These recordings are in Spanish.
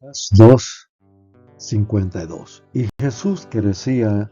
2:52. Y Jesús crecía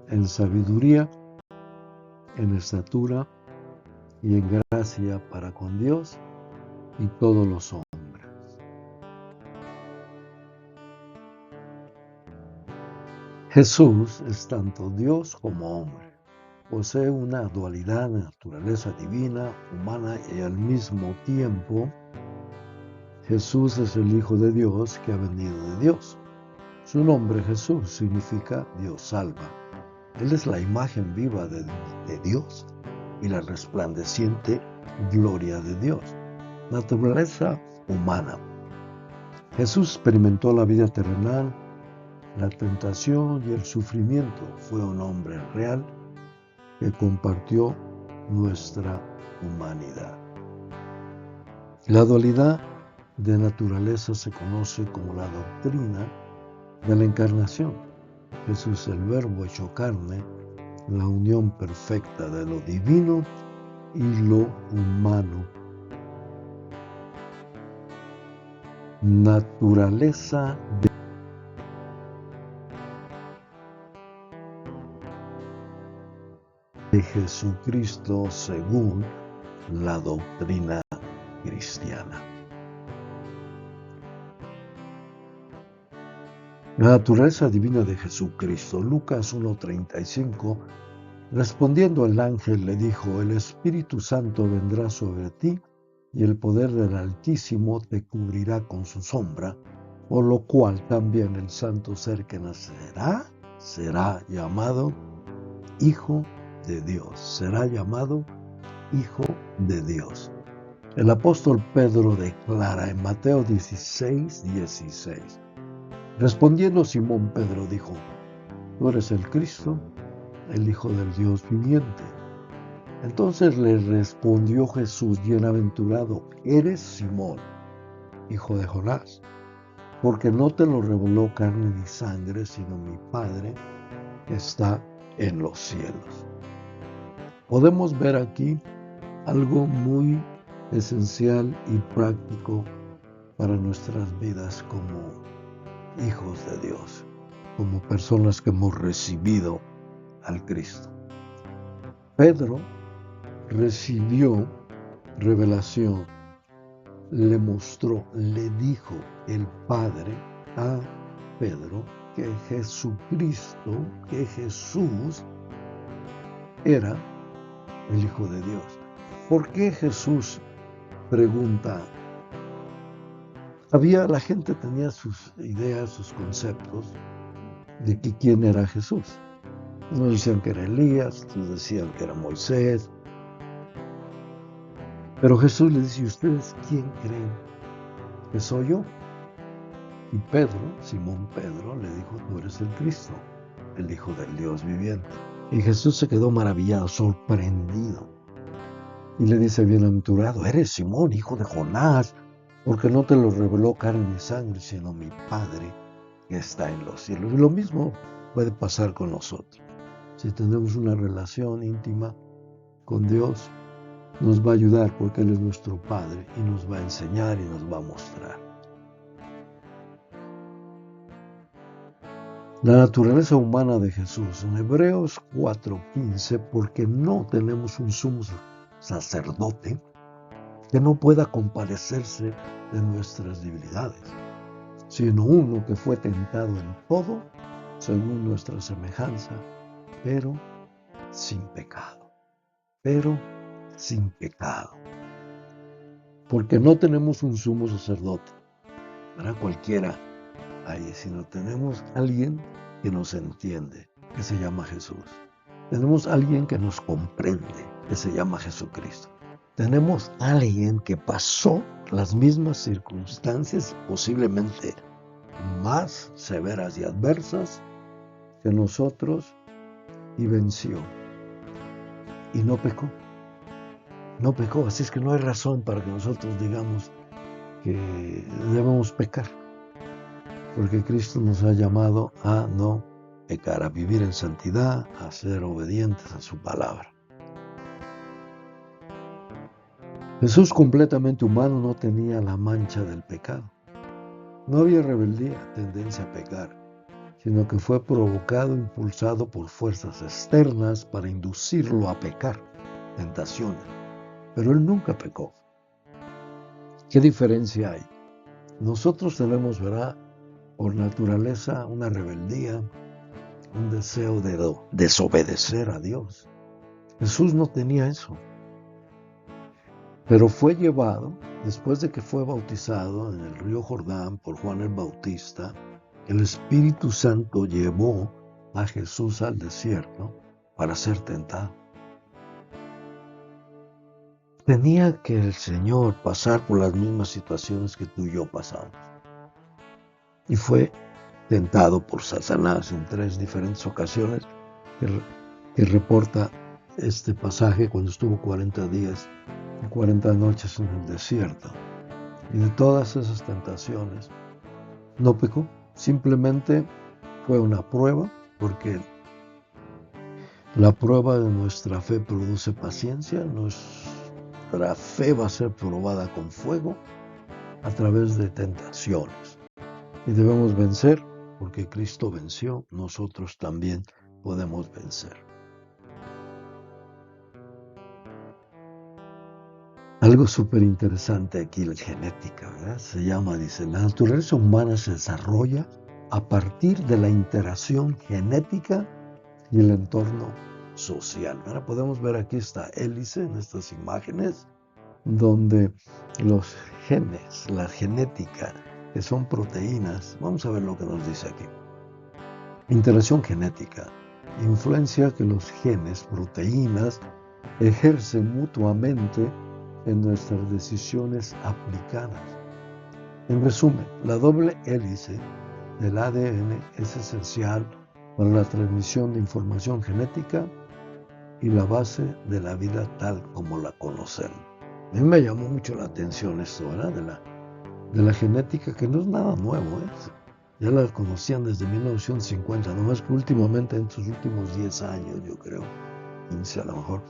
en sabiduría, en estatura y en gracia para con Dios y todos los hombres. Jesús es tanto Dios como hombre. Posee una dualidad de naturaleza divina, humana y al mismo tiempo Jesús es el Hijo de Dios que ha venido de Dios. Su nombre Jesús significa Dios salva. Él es la imagen viva de Dios y la resplandeciente gloria de Dios. Naturaleza humana. Jesús experimentó la vida terrenal, la tentación y el sufrimiento. Fue un hombre real que compartió nuestra humanidad. La dualidad de naturaleza se conoce como la doctrina de la encarnación. Jesús, el Verbo hecho carne, la unión perfecta de lo divino y lo humano. Naturaleza de Jesucristo según la doctrina cristiana. La naturaleza divina de Jesucristo. Lucas 1:35. Respondiendo el ángel le dijo: el Espíritu Santo vendrá sobre ti y el poder del Altísimo te cubrirá con su sombra, por lo cual también el santo ser que nacerá será llamado Hijo de Dios. Será llamado Hijo de Dios. El apóstol Pedro declara en Mateo 16:16. Respondiendo Simón Pedro dijo: tú eres el Cristo, el Hijo del Dios viviente. Entonces le respondió Jesús: bienaventurado eres Simón, hijo de Jonás, porque no te lo reveló carne ni sangre, sino mi Padre que está en los cielos. Podemos ver aquí algo muy esencial y práctico para nuestras vidas como hijos de Dios, como personas que hemos recibido al Cristo. Pedro recibió revelación, le mostró, le dijo el Padre a Pedro que Jesucristo, que Jesús era el Hijo de Dios. ¿Por qué Jesús? Pregunta. La gente tenía sus ideas, sus conceptos de que quién era Jesús. Unos decían que era Elías, otros decían que era Moisés. Pero Jesús le dice: ¿ustedes quién creen que soy yo? Y Pedro, Simón Pedro, le dijo: tú eres el Cristo, el Hijo del Dios viviente. Y Jesús se quedó maravillado, sorprendido. Y le dice: bienaventurado eres Simón, hijo de Jonás, porque no te lo reveló carne ni sangre, sino mi Padre que está en los cielos. Y lo mismo puede pasar con nosotros. Si tenemos una relación íntima con Dios, nos va a ayudar porque Él es nuestro Padre y nos va a enseñar y nos va a mostrar. La naturaleza humana de Jesús. En Hebreos 4:15, porque no tenemos un sumo sacerdote que no pueda compadecerse de nuestras debilidades, sino uno que fue tentado en todo, según nuestra semejanza, pero sin pecado. Pero sin pecado. Porque no tenemos un sumo sacerdote para cualquiera ahí, sino tenemos alguien que nos entiende, que se llama Jesús. Tenemos alguien que nos comprende, que se llama Jesucristo. Tenemos alguien que pasó las mismas circunstancias, posiblemente más severas y adversas que nosotros, y venció. Y no pecó. No pecó, así es que no hay razón para que nosotros digamos que debemos pecar. Porque Cristo nos ha llamado a no pecar, a vivir en santidad, a ser obedientes a su palabra. Jesús, completamente humano, no tenía la mancha del pecado. No había rebeldía, tendencia a pecar, sino que fue provocado, impulsado por fuerzas externas para inducirlo a pecar, tentaciones. Pero él nunca pecó. ¿Qué diferencia hay? Nosotros tenemos, ¿verdad?, por naturaleza una rebeldía, un deseo de desobedecer a Dios. Jesús no tenía eso, pero fue llevado, después de que fue bautizado en el río Jordán por Juan el Bautista, el Espíritu Santo llevó a Jesús al desierto para ser tentado. Tenía que el Señor pasar por las mismas situaciones que tú y yo pasamos. Y fue tentado por Satanás en 3 diferentes ocasiones que reporta este pasaje cuando estuvo 40 días y 40 noches en el desierto. Y de todas esas tentaciones no pecó, simplemente fue una prueba, porque la prueba de nuestra fe produce paciencia. Nuestra fe va a ser probada con fuego a través de tentaciones. Y debemos vencer, porque Cristo venció, nosotros también podemos vencer. Algo súper interesante aquí, la genética, ¿verdad? Dice, la naturaleza humana se desarrolla a partir de la interacción genética y el entorno social. Ahora podemos ver aquí esta hélice en estas imágenes, donde los genes, la genética, que son proteínas, vamos a ver lo que nos dice aquí. Interacción genética, influencia que los genes, proteínas, ejercen mutuamente en nuestras decisiones aplicadas. En resumen, la doble hélice del ADN es esencial para la transmisión de información genética y la base de la vida tal como la conocemos. A mí me llamó mucho la atención esto, ¿verdad? De la genética, que no es nada nuevo, ¿eh? Ya la conocían desde 1950, nomás que últimamente, en estos últimos 10 años, yo creo, 15 a lo mejor,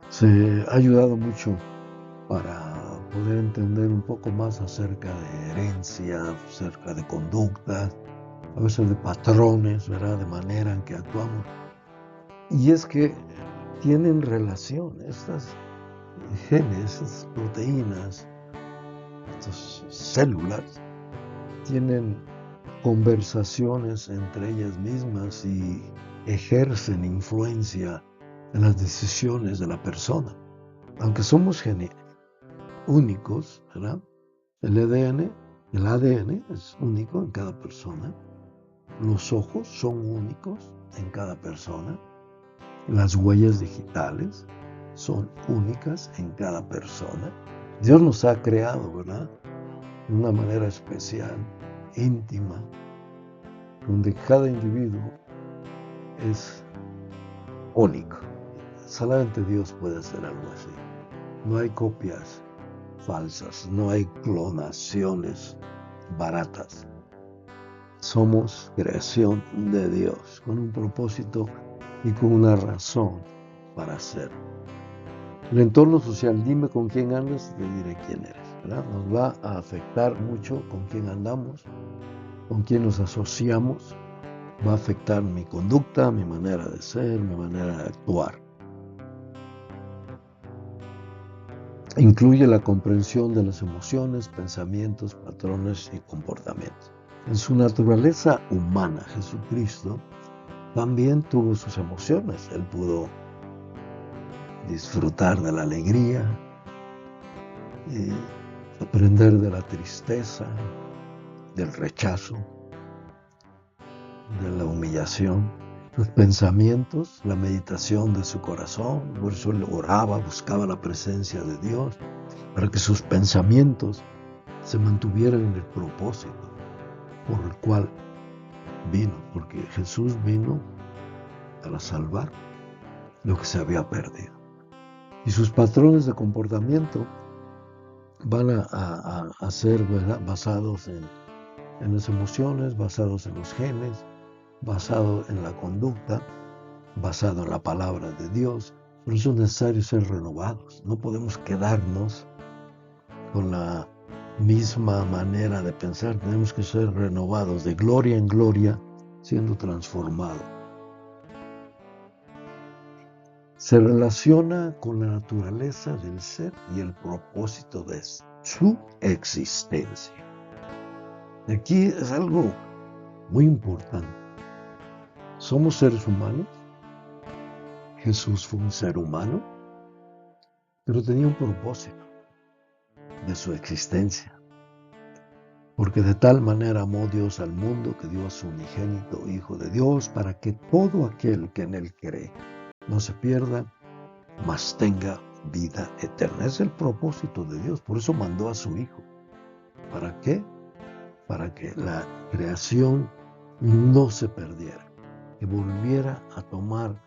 se ha ayudado mucho para poder entender un poco más acerca de herencia, acerca de conductas, a veces de patrones, ¿verdad?, de manera en que actuamos. Y es que tienen relación estas genes, estas proteínas, estas células, tienen conversaciones entre ellas mismas y ejercen influencia en las decisiones de la persona. Aunque somos únicos, ¿verdad? El ADN es único en cada persona. Los ojos son únicos en cada persona. Las huellas digitales son únicas en cada persona. Dios nos ha creado, ¿verdad?, de una manera especial, íntima, donde cada individuo es único. Solamente Dios puede hacer algo así. No hay copias falsas, no hay clonaciones baratas. Somos creación de Dios, con un propósito y con una razón para hacerlo. El entorno social, dime con quién andas y te diré quién eres, ¿verdad? Nos va a afectar mucho con quién andamos, con quién nos asociamos, va a afectar mi conducta, mi manera de ser, mi manera de actuar. Incluye la comprensión de las emociones, pensamientos, patrones y comportamientos. En su naturaleza humana, Jesucristo también tuvo sus emociones. Él pudo disfrutar de la alegría, y aprender de la tristeza, del rechazo, de la humillación. Sus pensamientos, la meditación de su corazón, por eso él oraba, buscaba la presencia de Dios, para que sus pensamientos se mantuvieran en el propósito por el cual vino, porque Jesús vino para salvar lo que se había perdido. Y sus patrones de comportamiento van a ser, ¿verdad?, basados en las emociones, basados en los genes, basado en la conducta, basado en la palabra de Dios. Por eso es necesario ser renovados. No podemos quedarnos con la misma manera de pensar, tenemos que ser renovados de gloria en gloria, siendo transformados. Se relaciona con la naturaleza del ser y el propósito de su existencia. Aquí es algo muy importante. Somos seres humanos. Jesús fue un ser humano, pero tenía un propósito de su existencia. Porque de tal manera amó Dios al mundo que dio a su unigénito Hijo de Dios para que todo aquel que en él cree no se pierda, mas tenga vida eterna. Es el propósito de Dios. Por eso mandó a su Hijo. ¿Para qué? Para que la creación no se perdiera, que volviera a tomar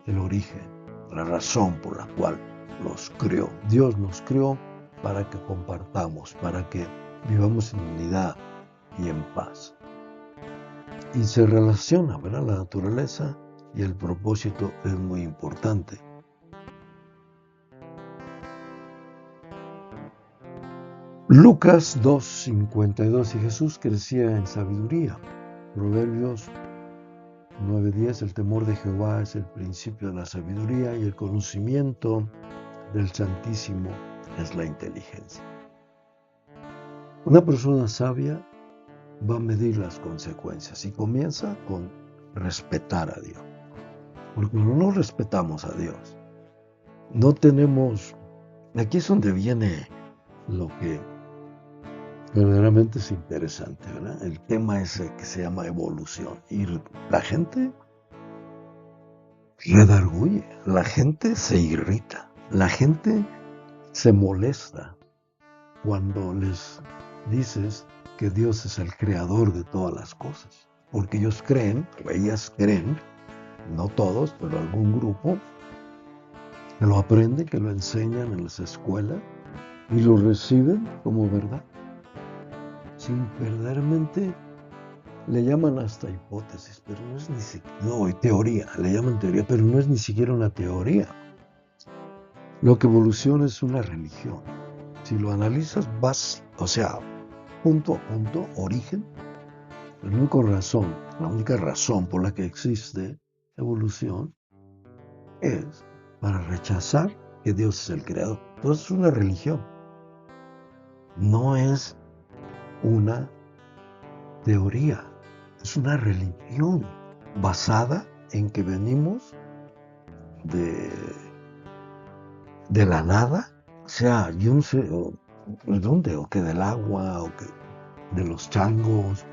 el origen, la razón por la cual los creó. Dios nos creó para que compartamos, para que vivamos en unidad y en paz. Y se relaciona, ¿verdad? La naturaleza y el propósito es muy importante. Lucas 2:52, y Jesús crecía en sabiduría. Proverbios 9:10, el temor de Jehová es el principio de la sabiduría y el conocimiento del Santísimo es la inteligencia. Una persona sabia va a medir las consecuencias y comienza con respetar a Dios. Porque cuando no respetamos a Dios, no tenemos... Aquí es donde viene lo que verdaderamente es interesante, ¿verdad? El tema ese que se llama evolución. Y la gente redarguye, la gente se irrita, la gente se molesta cuando les dices que Dios es el creador de todas las cosas. Porque ellos creen, o ellas creen, no todos, pero algún grupo, que lo aprenden, que lo enseñan en las escuelas y lo reciben como verdad. Sin verdaderamente, le llaman hasta hipótesis, pero no es ni siquiera, no, teoría, le llaman teoría, pero no es ni siquiera una teoría. Lo que evoluciona es una religión. Si lo analizas, vas, punto a punto, origen, la única razón por la que existe evolución es para rechazar que Dios es el creador. Entonces es una religión. No es una teoría, es una religión basada en que venimos de la nada, yo no sé de dónde, o que del agua, o que de los changos,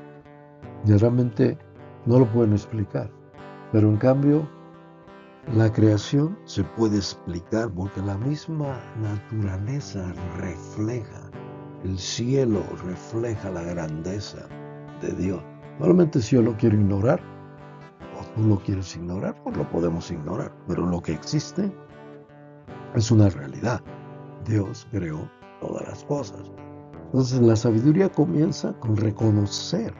y realmente no lo pueden explicar, pero en cambio la creación se puede explicar porque la misma naturaleza refleja, el cielo refleja la grandeza de Dios. Solamente si yo lo quiero ignorar, o tú lo quieres ignorar, pues lo podemos ignorar, pero lo que existe es una realidad. Dios creó todas las cosas. Entonces la sabiduría comienza con reconocer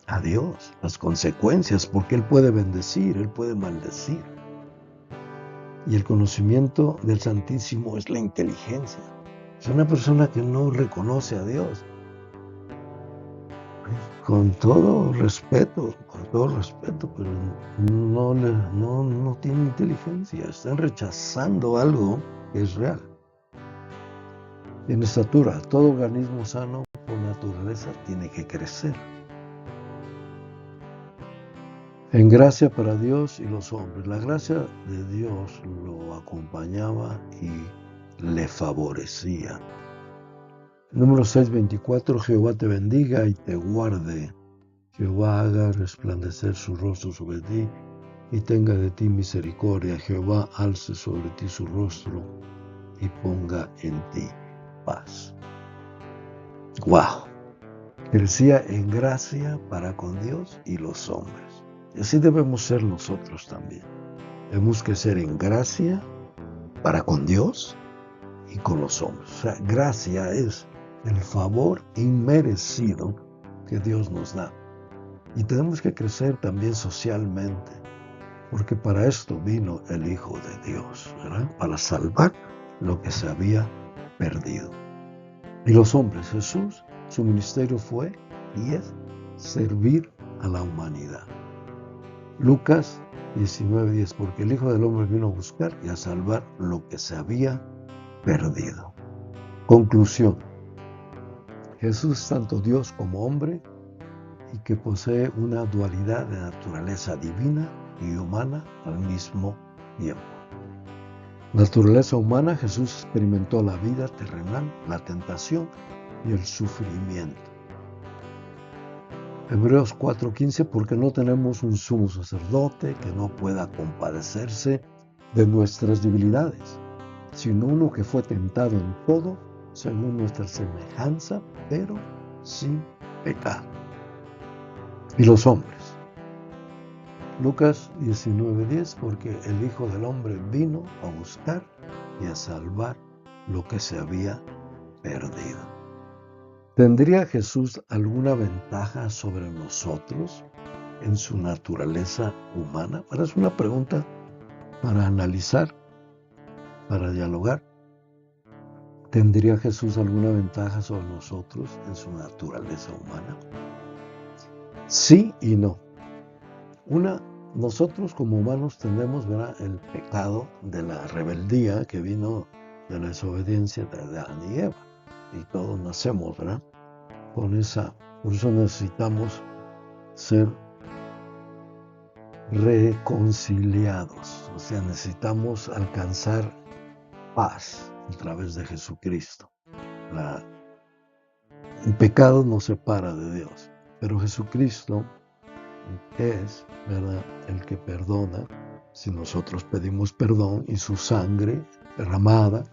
a Dios, las consecuencias, porque Él puede bendecir, Él puede maldecir. Y el conocimiento del Santísimo es la inteligencia. Es una persona que no reconoce a Dios. Con todo respeto, pero no tiene inteligencia. Están rechazando algo que es real. En estatura, todo organismo sano por naturaleza tiene que crecer. En gracia para Dios y los hombres. La gracia de Dios lo acompañaba y le favorecía. Número 6:24, Jehová te bendiga y te guarde. Jehová haga resplandecer su rostro sobre ti y tenga de ti misericordia. Jehová alce sobre ti su rostro y ponga en ti paz. ¡Wow! Crecía en gracia para con Dios y los hombres. Y así debemos ser nosotros también. Debemos crecer en gracia para con Dios y con los hombres. O sea, gracia es el favor inmerecido que Dios nos da. Y tenemos que crecer también socialmente, porque para esto vino el Hijo de Dios, ¿verdad? Para salvar lo que se había perdido. Y los hombres, Jesús, su ministerio fue y es servir a la humanidad. Lucas 19:10, porque el Hijo del Hombre vino a buscar y a salvar lo que se había perdido. Conclusión. Jesús es tanto Dios como hombre y que posee una dualidad de naturaleza divina y humana al mismo tiempo. Naturaleza humana, Jesús experimentó la vida terrenal, la tentación y el sufrimiento. Hebreos 4:15, porque no tenemos un sumo sacerdote que no pueda compadecerse de nuestras debilidades, sino uno que fue tentado en todo, según nuestra semejanza, pero sin pecado. Y los hombres. Lucas 19:10, porque el Hijo del Hombre vino a buscar y a salvar lo que se había perdido. ¿Tendría Jesús alguna ventaja sobre nosotros en su naturaleza humana? Ahora es una pregunta para analizar, para dialogar. ¿Tendría Jesús alguna ventaja sobre nosotros en su naturaleza humana? Sí y no. Nosotros como humanos tenemos, ¿verdad?, el pecado de la rebeldía que vino de la desobediencia de Adán y Eva. Y todos nacemos, ¿verdad?, por eso necesitamos ser reconciliados. O sea, necesitamos alcanzar paz a través de Jesucristo. El pecado nos separa de Dios, pero Jesucristo es, ¿verdad?, el que perdona si nosotros pedimos perdón, y su sangre derramada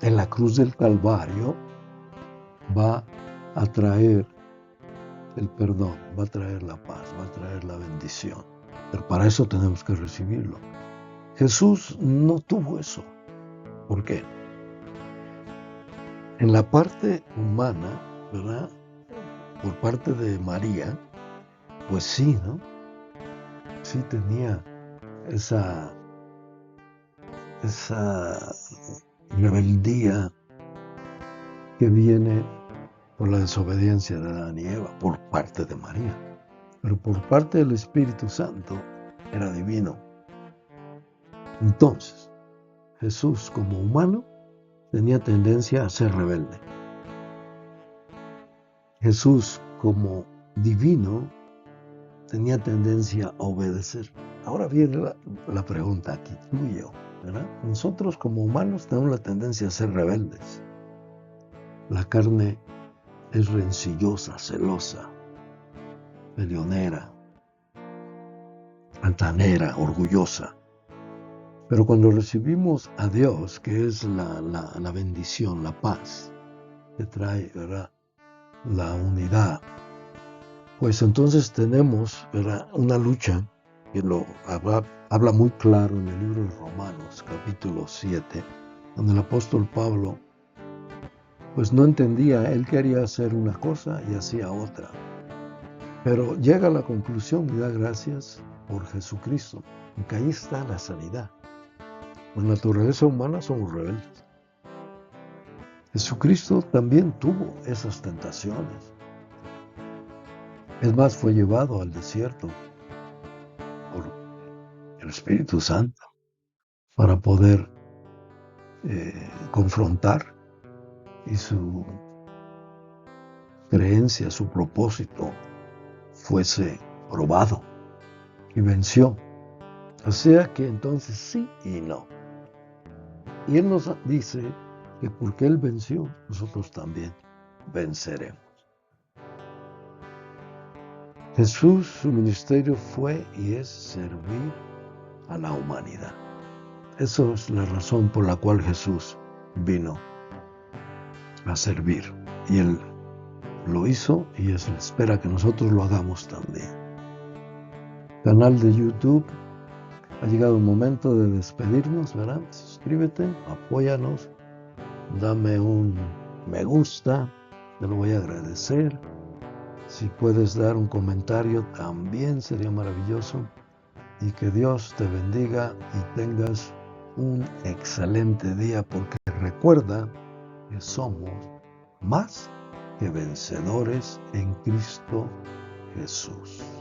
en la cruz del Calvario va a traer el perdón, va a traer la paz, va a traer la bendición. Pero para eso tenemos que recibirlo. Jesús no tuvo eso. ¿Por qué? En la parte humana, ¿verdad?, por parte de María, pues sí, ¿no? Sí tenía esa rebeldía que viene por la desobediencia de Adán y Eva, por parte de María. Pero por parte del Espíritu Santo era divino. Entonces, Jesús como humano tenía tendencia a ser rebelde. Jesús como divino tenía tendencia a obedecer. Ahora viene la pregunta aquí, tú y yo, ¿verdad? Nosotros como humanos tenemos la tendencia a ser rebeldes. La carne es rencillosa, celosa, peleonera, altanera, orgullosa. Pero cuando recibimos a Dios, que es la bendición, la paz, que trae, ¿verdad?, la unidad, pues entonces tenemos, ¿verdad?, una lucha que lo habla muy claro en el libro de Romanos, capítulo 7, donde el apóstol Pablo pues no entendía, él quería hacer una cosa y hacía otra. Pero llega a la conclusión y da gracias por Jesucristo, porque ahí está la sanidad. Por naturaleza humana somos rebeldes. Jesucristo también tuvo esas tentaciones. Es más, fue llevado al desierto por el Espíritu Santo para poder confrontar, y su creencia, su propósito fuese probado y venció. O sea que entonces sí y no. Y Él nos dice que porque Él venció, nosotros también venceremos. Jesús, su ministerio fue y es servir a la humanidad. Esa es la razón por la cual Jesús vino a servir. Y Él lo hizo y espera que nosotros lo hagamos también. Canal de YouTube. Ha llegado el momento de despedirnos, ¿verdad? Suscríbete, apóyanos, dame un me gusta, te lo voy a agradecer. Si puedes dar un comentario también sería maravilloso. Y que Dios te bendiga y tengas un excelente día, porque recuerda que somos más que vencedores en Cristo Jesús.